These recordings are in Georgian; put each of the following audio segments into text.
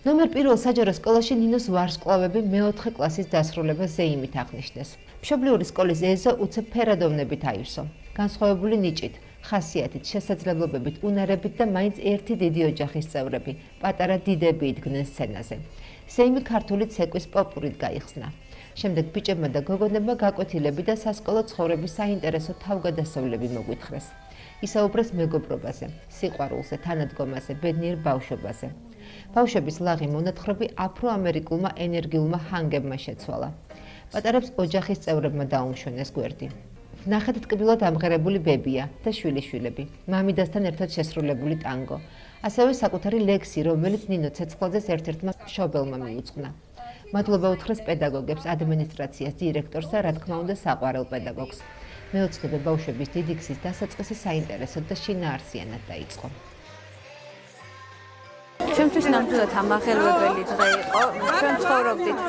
ნომერ პირველ საჯარო სკოლაში ნინოს ვარსკვლავები მეოთხე კლასის დასრულებას ზეიმით აღნიშნეს. მშობლიური სკოლის ეზო უცებ ფერადოვნებით აივსო. განსხვავებული ნიჭით, ხასიათით, შესაძლებლობებით, უნარებით და მაინც ერთი დიდი ოჯახის წევრები, პატარა დიდები იდგნენ სცენაზე. ზეიმი ქართული ცეკვის პოპურით გაიხსნა. შემდეგ ბიჭებმა და გოგონებმა გაკვეთილები და სასკოლო ცხოვრების საინტერესო თავგადასავლები მოგვითხრეს. ისაუბრეს მეგობრობაზე, სიყვარულზე, თანადგომაზე, ბედნიერ ბავშვობაზე. ბავშვების ლაღი მონათხრობი აფრო-ამერიკულმა ენერგიულმა ჰანგებმა შეცვალა. პატარებს ოჯახის წევრებმა დაუმშვენეს გვერდი. ნახეთ ტკბილად ამღერებული ბებია და შვილიშვილები, მამიდასთან ერთად შესრულებული ტანგო. ასევე საკუთარი ლექსი, რომელიც ნინო ცეცხლაძეს ერთ-ერთმა მშობელმა მიუძღვნა. მადლობა უთხრეს პედაგოგებს, ადმინისტრაციას, დირექტორს და რა თქმა უნდა საყვარელ პედაგოგს. მეოცნებე ბავშვების დიდი გზის დასაწყისი საინტერესოდ და შინაარსიანად დაიწყო. ჩემთვის ნამდვილად ამაღელვებელი დღე იყო. ჩვენ ცხოვრობდით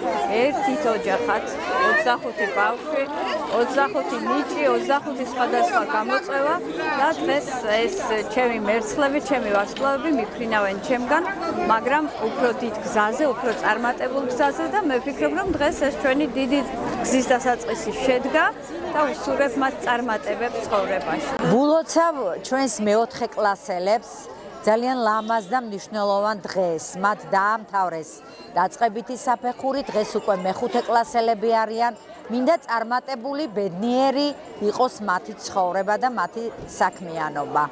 ერთით ოჯახად, 25 ბავშვი, 25 ნიჭი, 25 სხვადასხვა გამოწვევა და დღეს ეს ჩემი მერცხლები, ჩემი ვარსკვლავები მიფრინავენ ჩემგან, მაგრამ უფრო დიდ გზაზე, უფრო წარმატებულ გზაზე და მე ვფიქრობ, რომ დღეს ეს ჩვენი დიდი გზის დასაწყისი შედგა და ვუსურვებ მათ წარმატებებს ცხოვრებაში. ვულოცავ ჩვენს მეოთხე კლასელებს ძალიან ლამაზ და მნიშვნელოვან დღეს. მათ დაამთავრეს დაწყებითი საფეხური, დღეს უკვე მეხუთე კლასელები არიან. მინდა წარმატებული, ბედნიერი იყოს მათი ცხოვრება და მათი საქმიანობა.